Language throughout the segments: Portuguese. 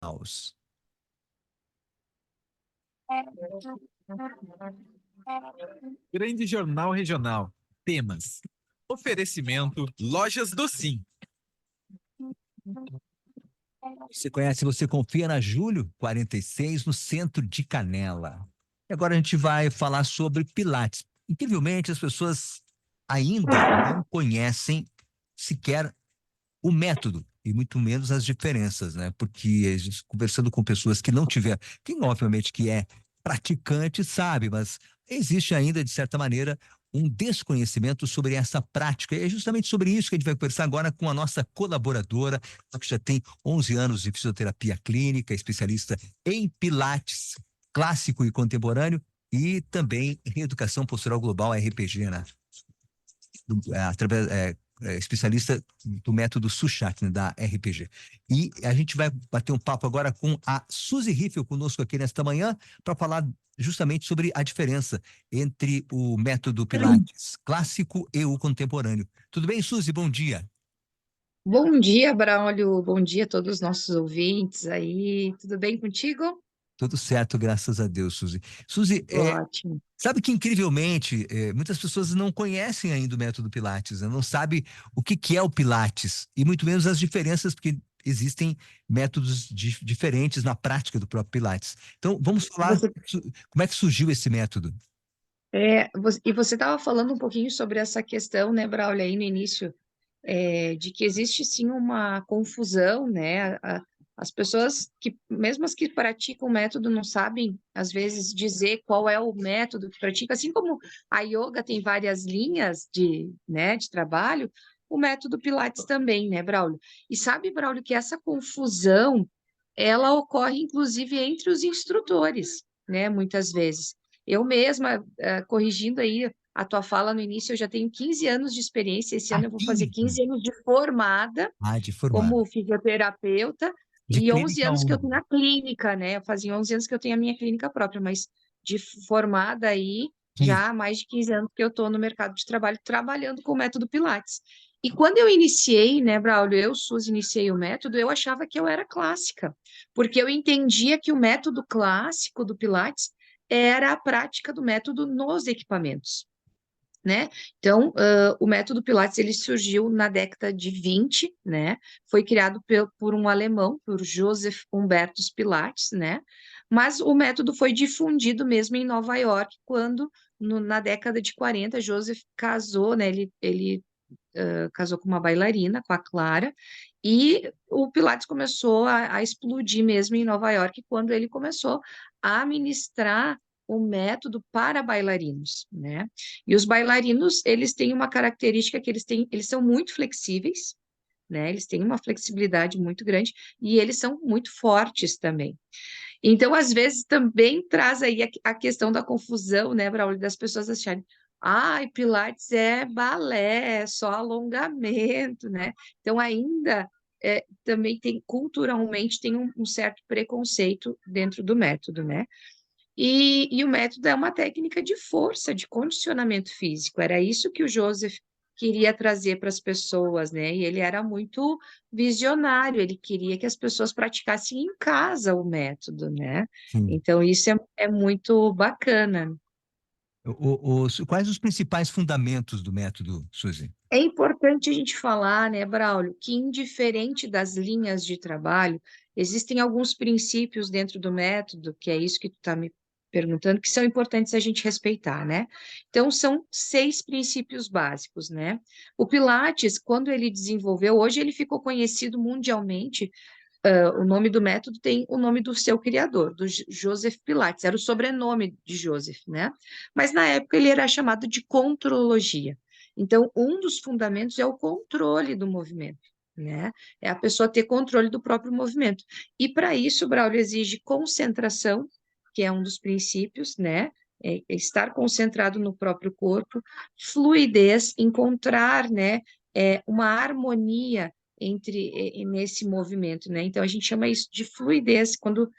House. Grande Jornal Regional. Temas. Oferecimento Lojas do Sim. Você conhece, você confia na Júlio 46, no centro de Canela. E agora a gente vai falar sobre Pilates. Incrivelmente, as pessoas ainda não conhecem sequer o método e muito menos as diferenças, né? Porque a gente, conversando com pessoas que não tiveram, quem obviamente que é praticante sabe, mas existe ainda, de certa maneira, um desconhecimento sobre essa prática. E é justamente sobre isso que a gente vai conversar agora com a nossa colaboradora, que já tem 11 anos de fisioterapia clínica, especialista em Pilates clássico e contemporâneo e também em Reeducação Postural Global, RPG, né? Através, especialista do método Suchat, né, da RPG. E a gente vai bater um papo agora com a Suzy Riffel conosco aqui nesta manhã para falar justamente sobre a diferença entre o método Pilates clássico e o contemporâneo. Tudo bem, Suzy? Bom dia. Bom dia, Braulio. Bom dia a todos os nossos ouvintes aí. Tudo bem contigo? Tudo certo, graças a Deus, Suzy. Suzy, Ótimo. sabe que incrivelmente muitas pessoas não conhecem ainda o método Pilates, né? Não sabem o que é o Pilates e muito menos as diferenças, porque existem métodos diferentes na prática do próprio Pilates. Então, vamos falar Você, como é que surgiu esse método. e você estava falando um pouquinho sobre essa questão, né, Braulio, aí no início, de que existe sim uma confusão, né? As pessoas que, mesmo as que praticam o método, não sabem, às vezes, dizer qual é o método que pratica, assim como a yoga tem várias linhas né, de trabalho, o método Pilates também, né, Braulio? E sabe, Braulio, que essa confusão, ela ocorre, inclusive, entre os instrutores, né, muitas vezes. Eu mesma, corrigindo aí a tua fala no início, eu já tenho 15 anos de experiência, esse ano eu vou fazer 15 anos de formada De formado. como fisioterapeuta De e 11 clínica anos que eu 1. tenho na clínica, né? Eu fazia 11 anos que eu tenho a minha clínica própria, mas de formada aí, 15. já há mais de 15 anos que eu estou no mercado de trabalho, trabalhando com o método Pilates. E quando eu iniciei, né, Braulio, eu, Suzy, iniciei o método, eu achava que eu era clássica, porque eu entendia que o método clássico do Pilates era a prática do método nos equipamentos, né? Então, o método Pilates ele surgiu na década de 20, né? Foi criado por um alemão, por Joseph Humbertus Pilates, né? Mas o método foi difundido mesmo em Nova York, quando, na década de 40, Joseph casou, né? Ele casou com uma bailarina, com a Clara, e o Pilates começou a explodir mesmo em Nova York, quando ele começou a ministrar o método para bailarinos, né? E os bailarinos, eles têm uma característica que eles são muito flexíveis, né? Eles têm uma flexibilidade muito grande e eles são muito fortes também. Então, às vezes, também traz aí a questão da confusão, né, Braulio, das pessoas acharem, Pilates é balé, é só alongamento, né? Então, ainda também tem, culturalmente, tem um certo preconceito dentro do método, né? E o método é uma técnica de força, de condicionamento físico. Era isso que o Joseph queria trazer para as pessoas, né? E ele era muito visionário, ele queria que as pessoas praticassem em casa o método, né? Sim. Então, isso é muito bacana. Quais os principais fundamentos do método, Suzy? É importante a gente falar, né, Braulio, que indiferente das linhas de trabalho, existem alguns princípios dentro do método, que é isso que tu está me perguntando, que são importantes a gente respeitar, né? Então, são 6 princípios básicos, né? O Pilates, quando ele desenvolveu, hoje ele ficou conhecido mundialmente, o nome do método tem o nome do seu criador, do Joseph Pilates, era o sobrenome de Joseph, né? Mas na época ele era chamado de contrologia. Então, um dos fundamentos é o controle do movimento, né? É a pessoa ter controle do próprio movimento. E para isso, Braulio exige concentração, que é um dos princípios, né? É estar concentrado no próprio corpo, fluidez, encontrar, né? Uma harmonia nesse movimento, né? Então a gente chama isso de fluidez, quando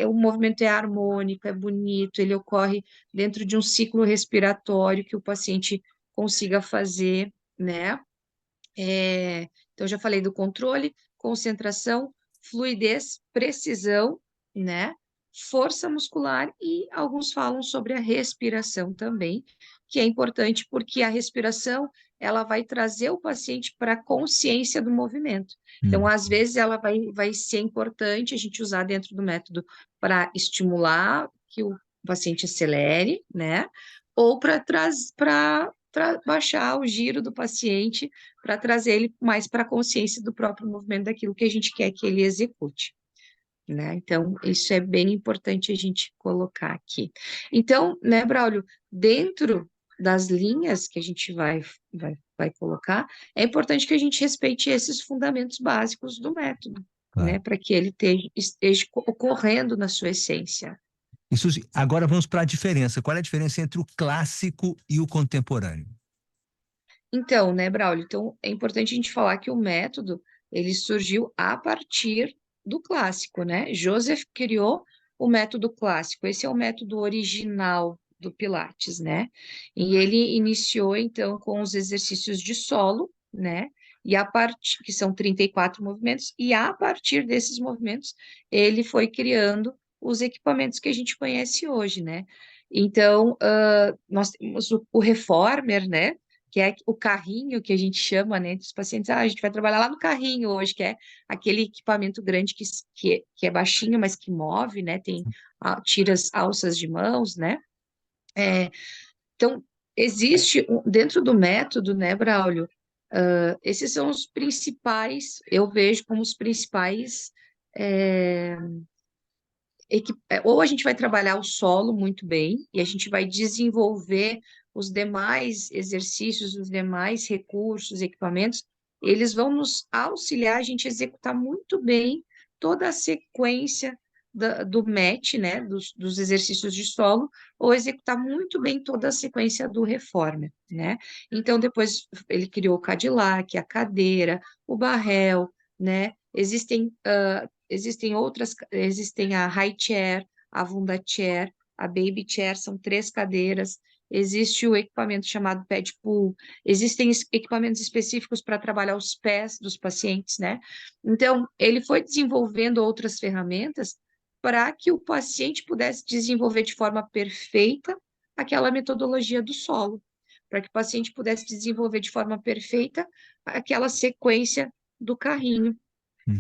o movimento é harmônico, é bonito, ele ocorre dentro de um ciclo respiratório que o paciente consiga fazer, né? Então já falei do controle, concentração, fluidez, precisão, né? Força muscular e alguns falam sobre a respiração também, que é importante porque a respiração ela vai trazer o paciente para a consciência do movimento. Então, às vezes, ela vai ser importante a gente usar dentro do método para estimular que o paciente acelere, né? Ou para baixar o giro do paciente, para trazer ele mais para a consciência do próprio movimento daquilo que a gente quer que ele execute. Né? Então, isso é bem importante a gente colocar aqui. Então, né, Braulio, dentro das linhas que a gente vai colocar, é importante que a gente respeite esses fundamentos básicos do método, né, Claro. para que ele esteja ocorrendo na sua essência. Isso, agora vamos para a diferença. Qual é a diferença entre o clássico e o contemporâneo? Então, né, Braulio, então é importante a gente falar que o método, ele surgiu a partir do clássico, né? Joseph criou o método clássico, esse é o método original do Pilates, né? E ele iniciou, então, com os exercícios de solo, né? E a partir, que são 34 movimentos, e a partir desses movimentos, ele foi criando os equipamentos que a gente conhece hoje, né? Então, nós temos o Reformer, né? Que é o carrinho que a gente chama, né, dos pacientes, a gente vai trabalhar lá no carrinho hoje, que é aquele equipamento grande que é baixinho, mas que move, né, tira as alças de mãos, né, então, existe, dentro do método, né, Braulio, esses são os principais, eu vejo como os principais, é, ou a gente vai trabalhar o solo muito bem, e a gente vai desenvolver os demais exercícios, os demais recursos, equipamentos, eles vão nos auxiliar a gente executar muito bem toda a sequência do match, né, dos exercícios de solo, ou executar muito bem toda a sequência do reformer, né? Então, depois ele criou o Cadillac, a cadeira, o barrel, né? Existem outras, existem a high chair, a Wunda chair, a baby chair, são 3 cadeiras. Existe o equipamento chamado pad pull, existem equipamentos específicos para trabalhar os pés dos pacientes, né? Então, ele foi desenvolvendo outras ferramentas para que o paciente pudesse desenvolver de forma perfeita aquela metodologia do solo, para que o paciente pudesse desenvolver de forma perfeita aquela sequência do carrinho.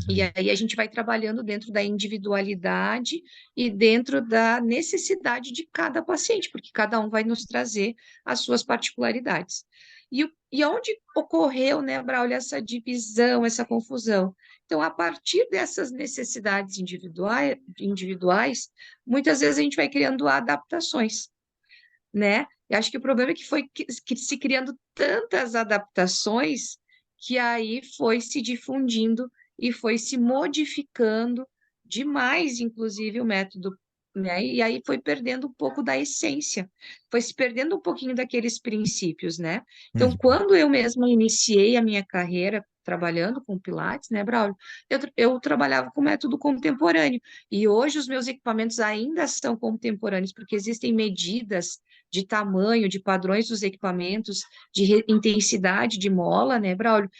E aí a gente vai trabalhando dentro da individualidade e dentro da necessidade de cada paciente, porque cada um vai nos trazer as suas particularidades. E onde ocorreu, né, Braulio, essa divisão, essa confusão? Então, a partir dessas necessidades individuais, muitas vezes a gente vai criando adaptações, né? Eu acho que o problema é que foi que se criando tantas adaptações que aí foi se difundindo e foi se modificando demais, inclusive, o método, né? E aí foi perdendo um pouco da essência, foi se perdendo um pouquinho daqueles princípios, né? Então, Uhum. quando eu mesma iniciei a minha carreira trabalhando com Pilates, né, Braulio? Eu trabalhava com método contemporâneo, e hoje os meus equipamentos ainda são contemporâneos, porque existem medidas de tamanho, de padrões dos equipamentos, de intensidade de mola, né, Braulio,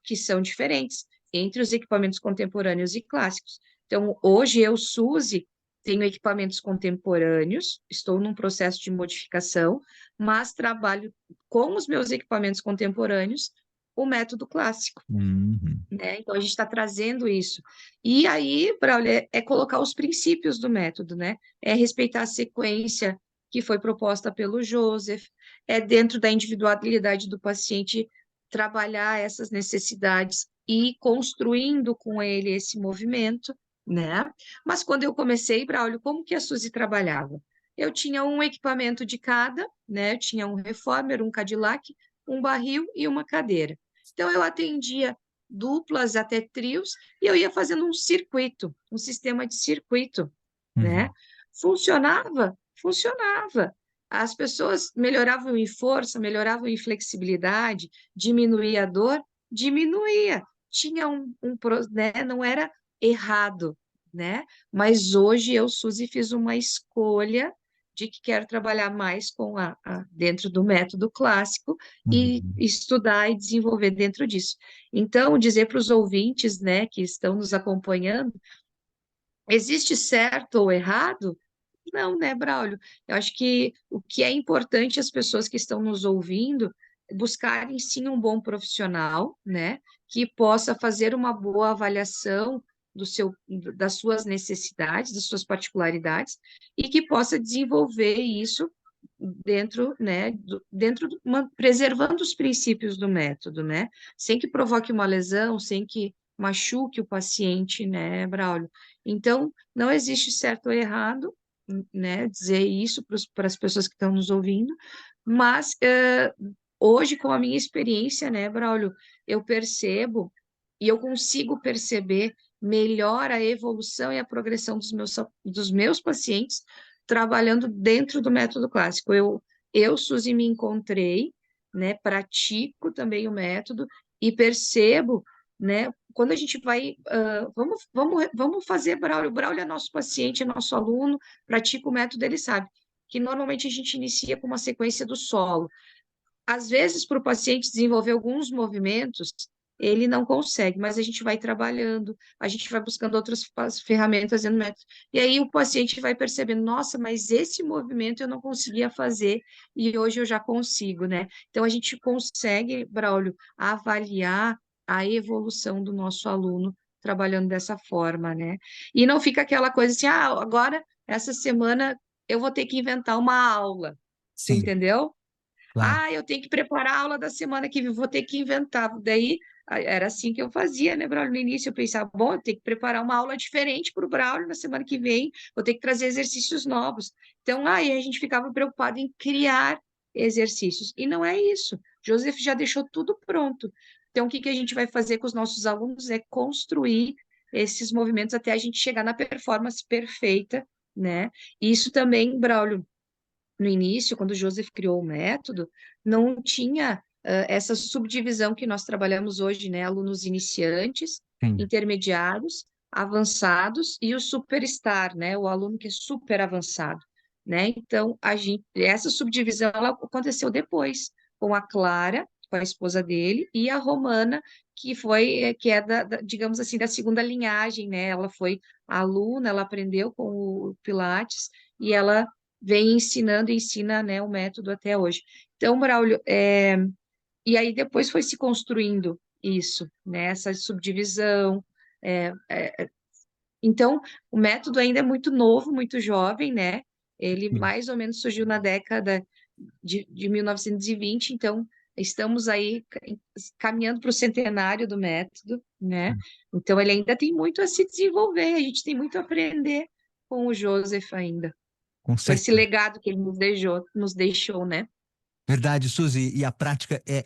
que são diferentes entre os equipamentos contemporâneos e clássicos. Então, hoje eu, Suzy, tenho equipamentos contemporâneos, estou num processo de modificação, mas trabalho com os meus equipamentos contemporâneos o método clássico, Uhum. né? Então, a gente está trazendo isso. E aí, Braulio, é colocar os princípios do método, né? É respeitar a sequência que foi proposta pelo Joseph, é dentro da individualidade do paciente trabalhar essas necessidades e ir construindo com ele esse movimento, né? Mas quando eu comecei, Braulio, como que a Suzy trabalhava? Eu tinha um equipamento de cada, né? Eu tinha um reformer, um Cadillac, um barril e uma cadeira. Então, eu atendia duplas até trios, e eu ia fazendo um circuito, um sistema de circuito, né? Uhum. Funcionava? Funcionava. As pessoas melhoravam em força, melhoravam em flexibilidade, diminuía a dor, diminuía. Tinha né? Não era errado, né? Mas hoje eu, Suzy, fiz uma escolha de que quero trabalhar mais com dentro do método clássico e Uhum. estudar e desenvolver dentro disso. Então, dizer para os ouvintes, né, que estão nos acompanhando, existe certo ou errado? Não, né, Braulio? Eu acho que o que é importante as pessoas que estão nos ouvindo é buscarem sim um bom profissional, né, que possa fazer uma boa avaliação das suas necessidades, das suas particularidades, e que possa desenvolver isso dentro, né, preservando os princípios do método, né, sem que provoque uma lesão, sem que machuque o paciente, né, Braulio? Então, não existe certo ou errado, né, dizer isso para as pessoas que estão nos ouvindo, mas hoje, com a minha experiência, né, Braulio, eu percebo e eu consigo perceber melhor a evolução e a progressão dos meus pacientes trabalhando dentro do método clássico. Suzy, me encontrei, né, pratico também o método e percebo, né, quando a gente vai, vamos fazer Braulio. O Braulio é nosso paciente, é nosso aluno, pratica o método, ele sabe que normalmente a gente inicia com uma sequência do solo. Às vezes, para o paciente desenvolver alguns movimentos, ele não consegue, mas a gente vai trabalhando, a gente vai buscando outras ferramentas dentro do método. E aí o paciente vai percebendo, nossa, mas esse movimento eu não conseguia fazer e hoje eu já consigo, né? Então a gente consegue, Braulio, avaliar a evolução do nosso aluno trabalhando dessa forma, né? E não fica aquela coisa assim, agora, essa semana, eu vou ter que inventar uma aula, Sim, entendeu? claro. Eu tenho que preparar a aula da semana que vem, vou ter que inventar. Daí, era assim que eu fazia, né, Braulio? No início eu pensava, bom, eu tenho que preparar uma aula diferente para o Braulio na semana que vem, vou ter que trazer exercícios novos. Então, aí a gente ficava preocupado em criar exercícios. E não é isso. Joseph já deixou tudo pronto. Então, o que que a gente vai fazer com os nossos alunos é construir esses movimentos até a gente chegar na performance perfeita, né? E isso também, Braulio, no início, quando o Joseph criou o método, não tinha essa subdivisão que nós trabalhamos hoje, né? Alunos iniciantes, Sim, intermediários, avançados e o superstar, né? O aluno que é super avançado, né? Então, essa subdivisão ela aconteceu depois, com a Clara, com a esposa dele, e a Romana, que é digamos assim, da segunda linhagem, né? Ela foi aluna, ela aprendeu com o Pilates e ela vem ensinando e ensina, né, o método até hoje. Então, Braulio, e aí depois foi se construindo isso, né, essa subdivisão. é, é, então, o método ainda é muito novo, muito jovem, né? Ele sim, mais ou menos surgiu na década de 1920, então estamos aí caminhando para o centenário do método, né? sim. Então, ele ainda tem muito a se desenvolver, a gente tem muito a aprender com o Joseph ainda Com com esse certeza. legado que ele nos deixou, né? Verdade, Suzy. E a prática é